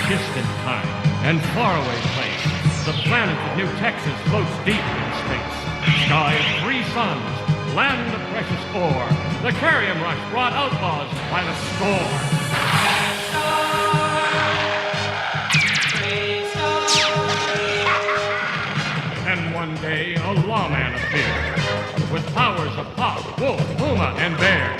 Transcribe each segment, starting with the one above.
distant time and faraway place, the planet of New Texas floats deep in space. Sky of 3 suns, land of precious ore. The Carrium Rush brought outlaws by the score. Then one day, a lawman appeared, with powers of hawk, wolf, puma, and bear.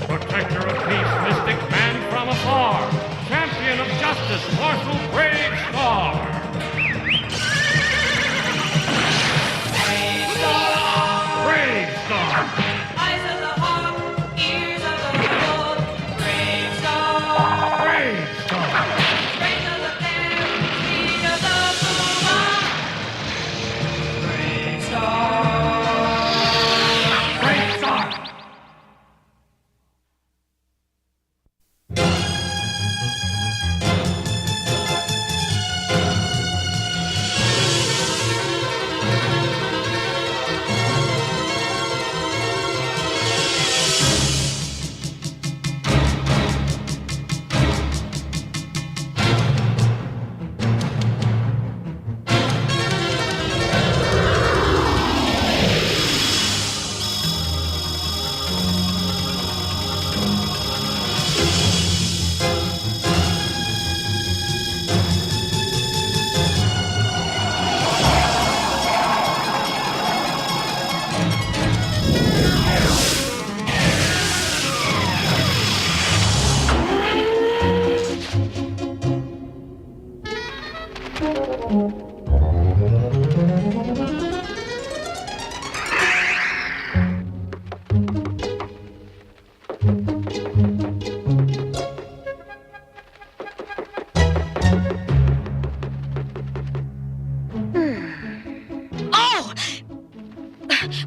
Protector of peace, mystic man from afar, champion of justice, Marshal Bravestarr. Bravestarr. Eyes of the hawk, ears of the wolf. Bravestarr. Bravestarr. Brains of the bear, speed of the puma. Bravestarr. Bravestarr.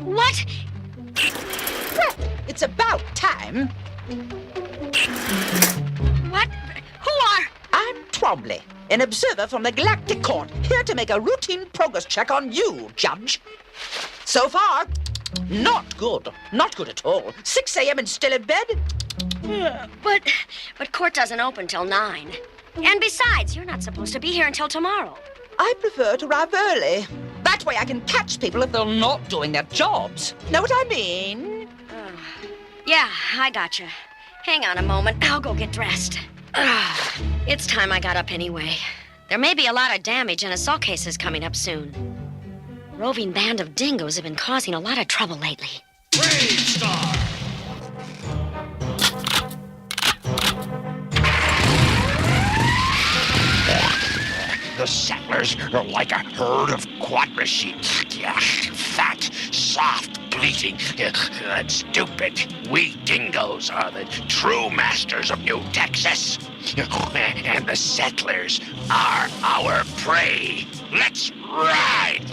What? It's about time. What? Who are? I'm Twombly, an observer from the Galactic Court, here to make a routine progress check on you, Judge. So far, not good. Not good at all. 6 a.m. and still in bed? But court doesn't open till 9. And besides, you're not supposed to be here until tomorrow. I prefer to arrive early. That way I can catch people if they're not doing their jobs. Know what I mean? Yeah, I gotcha. Hang on a moment. I'll go get dressed. It's time I got up anyway. There may be a lot of damage and assault cases coming up soon. Roving band of dingoes have been causing a lot of trouble lately. Bravestarr. The settlers are like a herd of quadra sheep. Fat, soft, bleating, and stupid. We dingoes are the true masters of New Texas. And the settlers are our prey. Let's ride!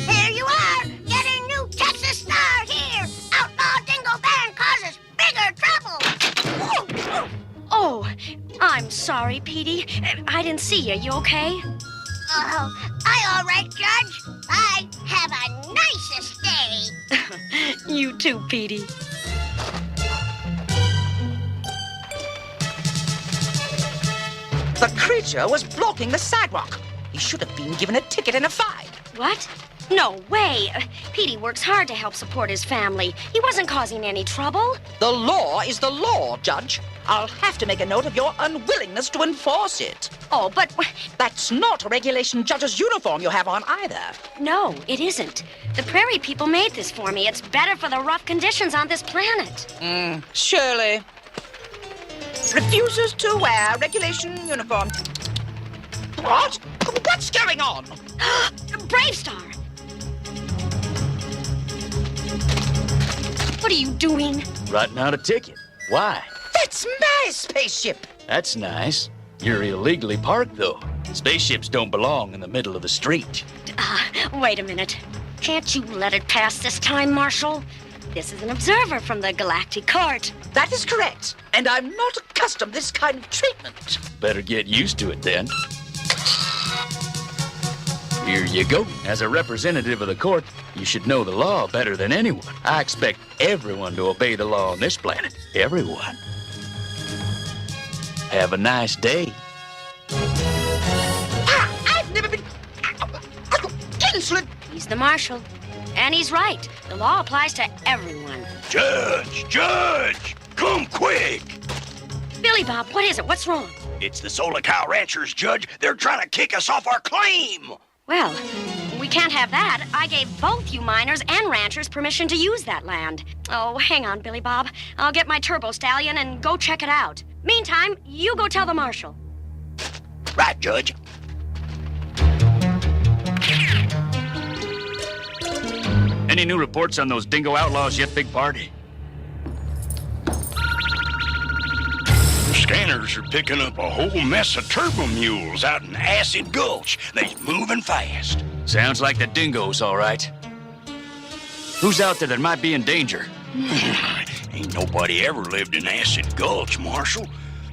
Here you are, getting New Texas Star here. Outlaw Dingo Band causes bigger trouble. Oh, I'm sorry, Petey. I didn't see you. You okay? Oh, all right, Judge. I have a nicest day. You too, Petey. The creature was blocking the sidewalk. He should have been given a ticket and a fine. What? No way. Petey works hard to help support his family. He wasn't causing any trouble. The law is the law, Judge. I'll have to make a note of your unwillingness to enforce it. Oh, but That's not a regulation judge's uniform you have on either. no, it isn't. The prairie people made this for me. It's better for the rough conditions on this planet. Shirley refuses to wear regulation uniform. What? What's going on? Bravestarr! What are you doing? Writing out a ticket. Why? That's my spaceship. That's nice. You're illegally parked, though. Spaceships don't belong in the middle of the street. Wait a minute. Can't you let it pass this time, Marshal? This is an observer from the Galactic Court. That is correct. And I'm not accustomed to this kind of treatment. Better get used to it, then. Here you go. As a representative of the court, you should know the law better than anyone. I expect everyone to obey the law on this planet. Everyone. Have a nice day. I've never been... insolent. He's the marshal. And he's right. The law applies to everyone. Judge, come quick. Billy Bob, what is it? What's wrong? It's the Solar Cow Ranchers, Judge. They're trying to kick us off our claim. Well, we can't have that. I gave both you miners and ranchers permission to use that land. Oh, hang on, Billy Bob. I'll get my turbo stallion and go check it out. Meantime, you go tell the marshal. Right, Judge. Any new reports on those dingo outlaws yet, Big Party? Scanners are picking up a whole mess of turbo mules out in Acid Gulch. They're moving fast. Sounds like the dingoes, all right. Who's out there that might be in danger? Ain't nobody ever lived in Acid Gulch, Marshal.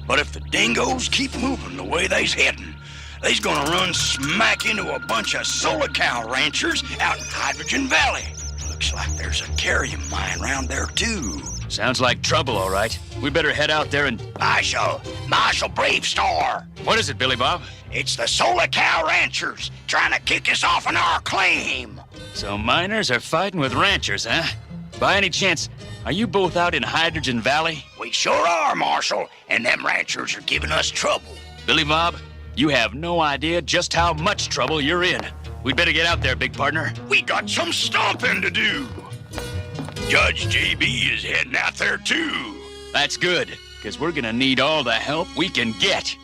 But if the dingoes keep moving the way they's heading, they's gonna run smack into a bunch of Solar Cow ranchers out in Hydrogen Valley. Looks like there's a carrion mine around there, too. Sounds like trouble, all right. We better head out there and... Marshal Bravestarr. What is it, Billy Bob? It's the Solar Cow ranchers trying to kick us off on our claim. So miners are fighting with ranchers, huh? By any chance, are you both out in Hydrogen Valley? We sure are, Marshal, and them ranchers are giving us trouble. Billy Bob, you have no idea just how much trouble you're in. We'd better get out there, big partner. We got some stomping to do. Judge JB is heading out there, too. That's good, because we're gonna need all the help we can get.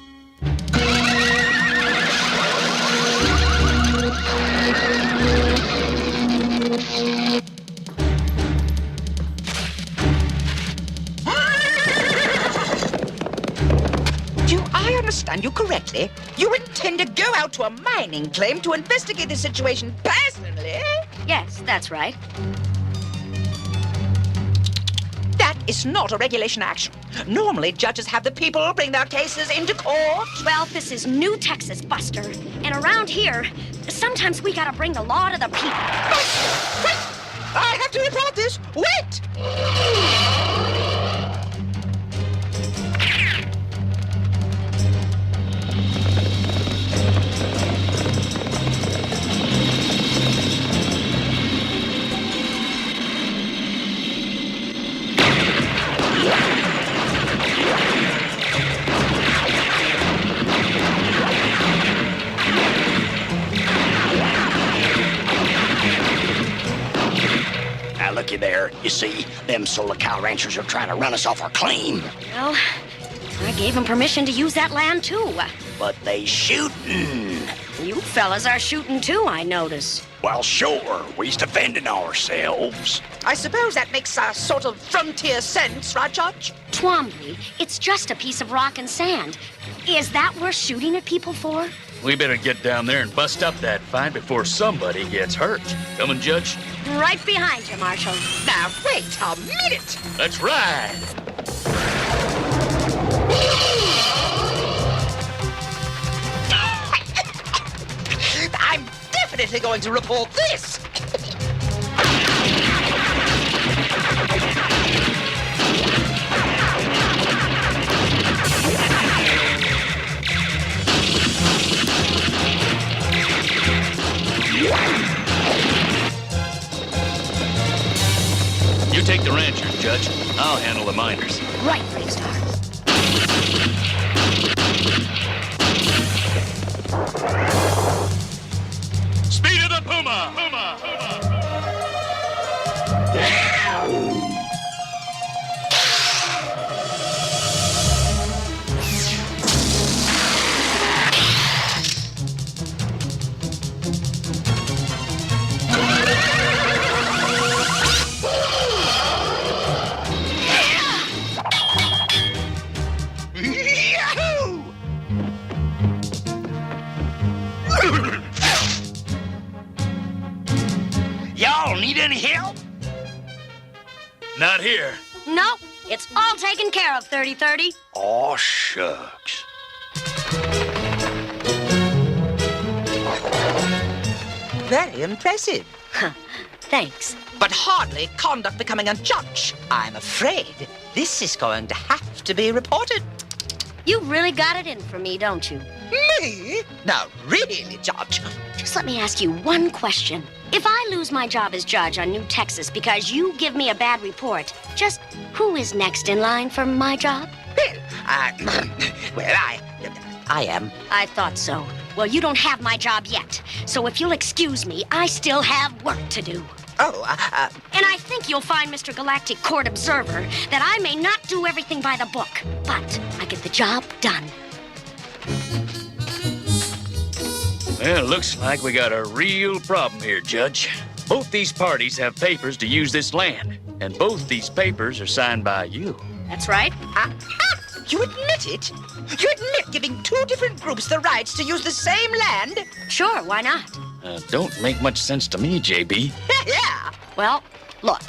Do I understand you correctly? You intend to go out to a mining claim to investigate the situation personally? Yes, that's right. That is not a regulation action. Normally, judges have the people bring their cases into court. Well, this is New Texas, Buster. And around here, sometimes we gotta bring the law to the people. Wait! I have to report this. Wait! Now, looky there. You see, them Solar Cow ranchers are trying to run us off our claim. Well, I gave them permission to use that land, too. But they shooting. You fellas are shooting, too, I notice. Well, sure. We's defending ourselves. I suppose that makes a sort of frontier sense, right, Judge? Twombly, it's just a piece of rock and sand. Is that worth shooting at people for? We better get down there and bust up that fight before somebody gets hurt. Coming, Judge? Right behind you, Marshal. Now, wait a minute! Let's ride! I'm definitely going to report this! You take the ranchers, Judge. I'll handle the miners. Right, Bravestarr. Speed of the Puma! Yahoo! Y'all need any help? Not here. Nope, it's all taken care of, 3030. Aw, shucks. Very impressive. Thanks. But hardly conduct becoming a judge. I'm afraid this is going to have to be reported. You really got it in for me, don't you? Me? Now, really, Judge. Just let me ask you one question. If I lose my job as judge on New Texas because you give me a bad report, just who is next in line for my job? Well, I am. I thought so. Well, you don't have my job yet. So if you'll excuse me, I still have work to do. Oh, And I think you'll find, Mr. Galactic Court Observer, that I may not do everything by the book, but I get the job done. Well, looks like we got a real problem here, Judge. Both these parties have papers to use this land, and both these papers are signed by you. That's right. you admit it? You admit giving two different groups the rights to use the same land? Sure, why not? Don't make much sense to me, JB. Yeah. Well, look.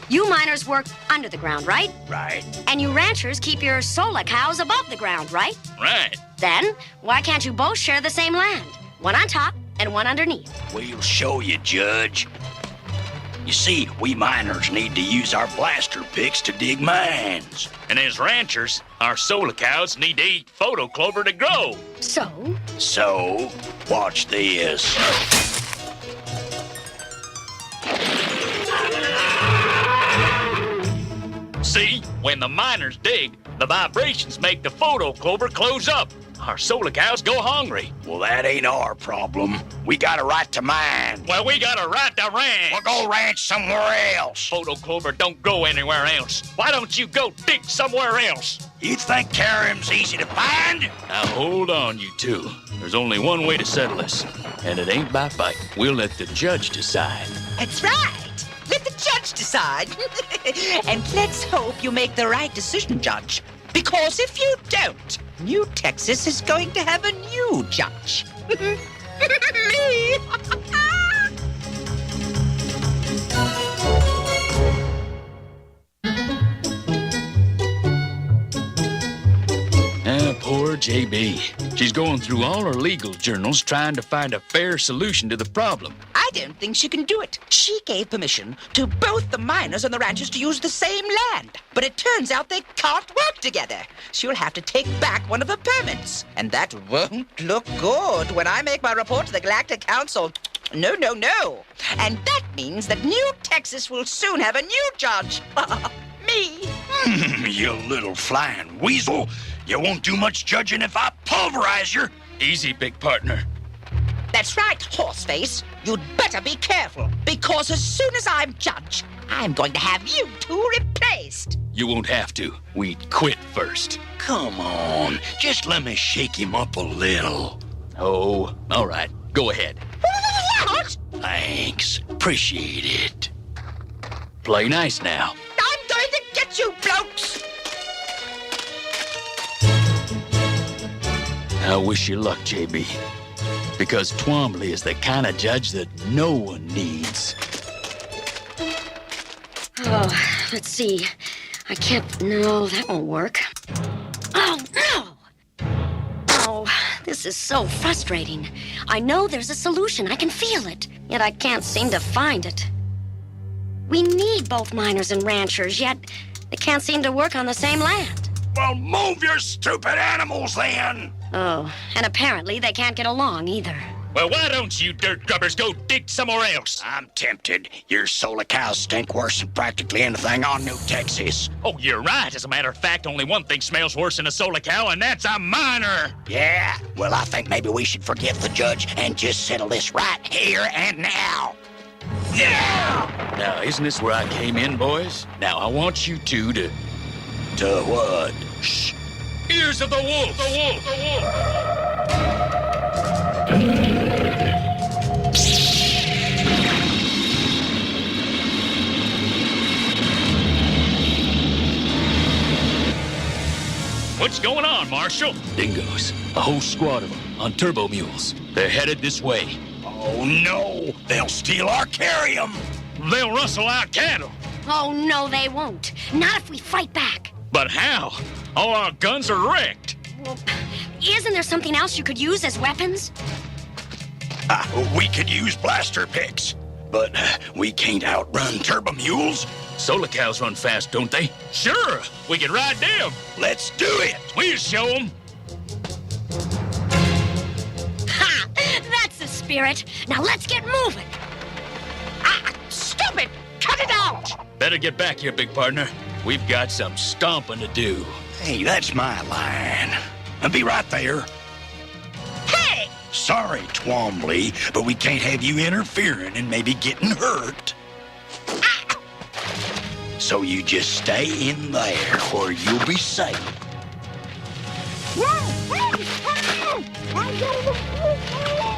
You miners work under the ground, right? Right. And you ranchers keep your solar cows above the ground, right? Right. Then, why can't you both share the same land? One on top and one underneath. We'll show you, Judge. You see, we miners need to use our blaster picks to dig mines. And as ranchers, our solar cows need to eat photo clover to grow. So? So, watch this. See, when the miners dig, the vibrations make the photo clover close up. Our solar cows go hungry. Well, that ain't our problem. We got a right to mine. Well, we got a right to ranch. We'll go ranch somewhere else. Photo clover don't grow anywhere else. Why don't you go dig somewhere else? You think Karim's easy to find? Now, hold on, you two. There's only one way to settle this, and it ain't by fight. We'll let the judge decide. That's right. Let the judge decide. And let's hope you make the right decision, Judge. Because if you don't, New Texas is going to have a new judge. Me. Poor JB. She's going through all her legal journals trying to find a fair solution to the problem. I don't think she can do it. She gave permission to both the miners and the ranchers to use the same land. But it turns out they can't work together. She'll have to take back one of her permits. And that won't look good when I make my report to the Galactic Council. No, no, no. And that means that New Texas will soon have a new judge. Me. You little flying weasel. You won't do much judging if I pulverize you. Easy, big partner. That's right, Horseface. You'd better be careful, because as soon as I'm judge, I'm going to have you two replaced. You won't have to. We'd quit first. Come on, just let me shake him up a little. Oh, all right. Go ahead. What? Thanks. Appreciate it. Play nice now. I'm going to get you, blokes. I wish you luck, JB. Because Twombly is the kind of judge that no one needs. Oh, let's see. I can't... No, that won't work. Oh, no! Oh, this is so frustrating. I know there's a solution. I can feel it. Yet I can't seem to find it. We need both miners and ranchers, yet they can't seem to work on the same land. Well, move your stupid animals then. Oh, and apparently they can't get along either. Well, why don't you dirt grubbers go dig somewhere else? I'm tempted. Your solar cows stink worse than practically anything on New Texas. Oh, you're right. As a matter of fact, only one thing smells worse than a solar cow, and that's a miner. Yeah? Well, I think maybe we should forgive the judge and just settle this right here and now. Yeah! Now, isn't this where I came in, boys? Now, I want you two to... To what? Shh. Ears of the wolf! The wolf! The wolf! What's going on, Marshal? Dingoes. A whole squad of them on turbo mules. They're headed this way. Oh, no! They'll steal our carrium! They'll rustle our cattle. Oh, no, they won't. Not if we fight back. But how? All our guns are wrecked. Well, isn't there something else you could use as weapons? We could use blaster picks, but we can't outrun turbo mules. Solar cows run fast, don't they? Sure, we can ride them. Let's do it. We'll show them. Ha! That's the spirit. Now let's get moving. Stop it! Cut it out! Better get back here, big partner. We've got some stomping to do. Hey, that's my line. I'll be right there. Hey! Sorry, Twombly, but we can't have you interfering and maybe getting hurt. So you just stay in there where you'll be safe.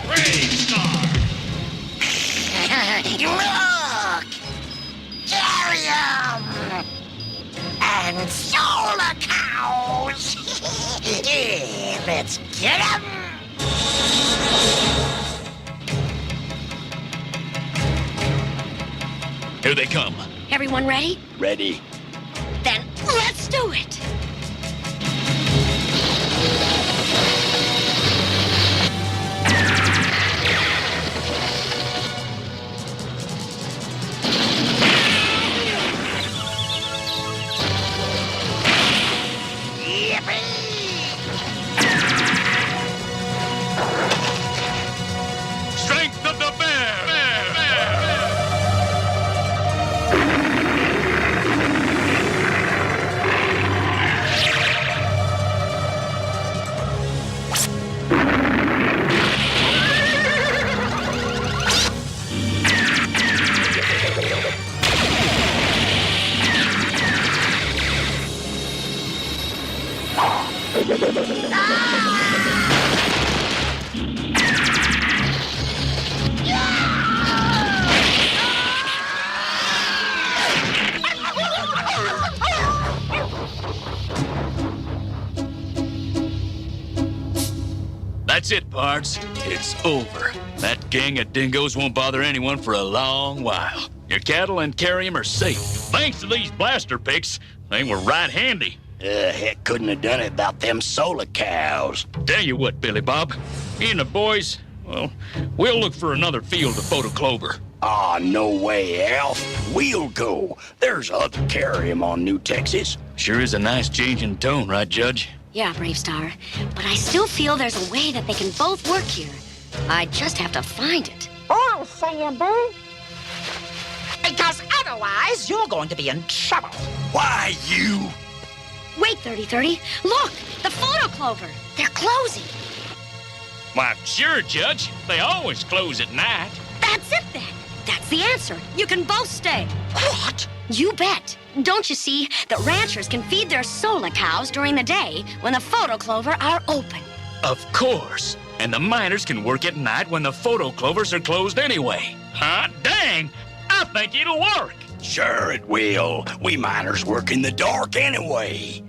Bravestarr! Look! Therium! And solar cows! Let's get 'em! Here they come. Everyone ready? Ready? Then let's do it. Strength of the bear! That's it, Pards. It's over. That gang of dingoes won't bother anyone for a long while. Your cattle and carrium are safe. Thanks to these blaster picks, they were right handy. Heck, couldn't have done it without them solar cows. Tell you what, Billy Bob, me and the boys, well, we'll look for another field to photo clover. Ah, no way, Alf. We'll go. There's other carrium on New Texas. Sure is a nice change in tone, right, Judge? Yeah, Bravestarr. But I still feel there's a way that they can both work here. I just have to find it. I'll say you do. Because otherwise, you're going to be in trouble. Why, you? Wait, 3030. Look, the photo clover. They're closing. Why, sure, Judge. They always close at night. That's it then. That's the answer. You can both stay. What? You bet. Don't you see that ranchers can feed their solar cows during the day when the photo clover are open? Of course. And the miners can work at night when the photo clovers are closed anyway. Huh? Dang! I think it'll work. Sure it will. We miners work in the dark anyway.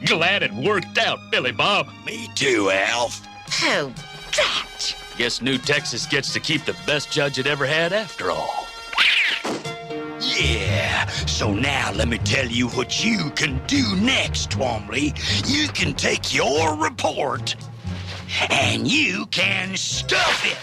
Glad it worked out, Billy Bob. Me too, Alf. Oh, drat. Guess New Texas gets to keep the best judge it ever had after all. Yeah, so now let me tell you what you can do next, Twombly. You can take your report and you can stuff it.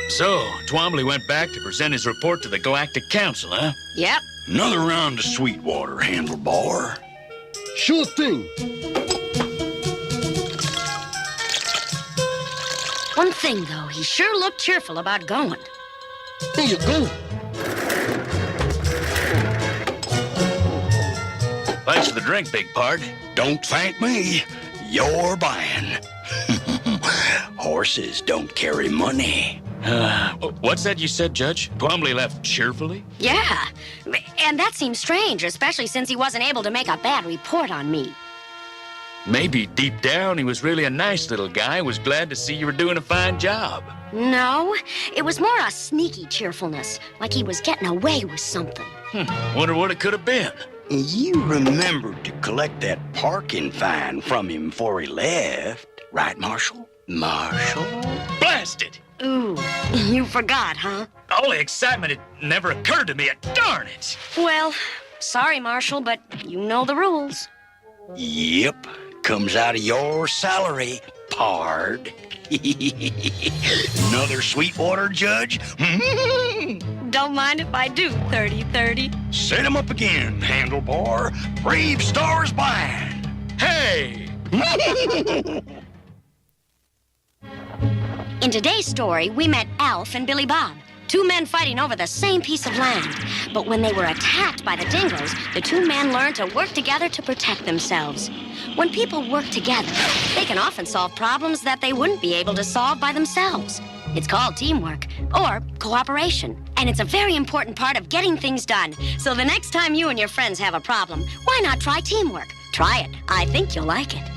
So, Twombly went back to present his report to the Galactic Council, huh? Yep. Another round of Sweetwater, Handlebar. Sure thing. One thing, though, he sure looked cheerful about going. Here you go. Thanks for the drink, big pard. Don't thank me. You're buying. Horses don't carry money. What's that you said, Judge? Twombly left cheerfully? Yeah, and that seems strange, especially since he wasn't able to make a bad report on me. Maybe deep down he was really a nice little guy, was glad to see you were doing a fine job. No, it was more a sneaky cheerfulness, like he was getting away with something. Wonder what it could have been. You remembered to collect that parking fine from him before he left, right, Marshal? Marshal? Blast it! Ooh, you forgot, huh? all the excitement, it never occurred to me. Darn it! Well, sorry, Marshal, but you know the rules. Yep. Comes out of your salary, pard. Another Sweetwater judge? Don't mind if I do, 30-30. Set him up again, handlebar. Bravestarr's blind. Hey! In today's story, we met Alf and Billy Bob, two men fighting over the same piece of land. But when they were attacked by the dingoes, the two men learned to work together to protect themselves. When people work together, they can often solve problems that they wouldn't be able to solve by themselves. It's called teamwork, or cooperation, and it's a very important part of getting things done. So the next time you and your friends have a problem, why not try teamwork? Try it. I think you'll like it.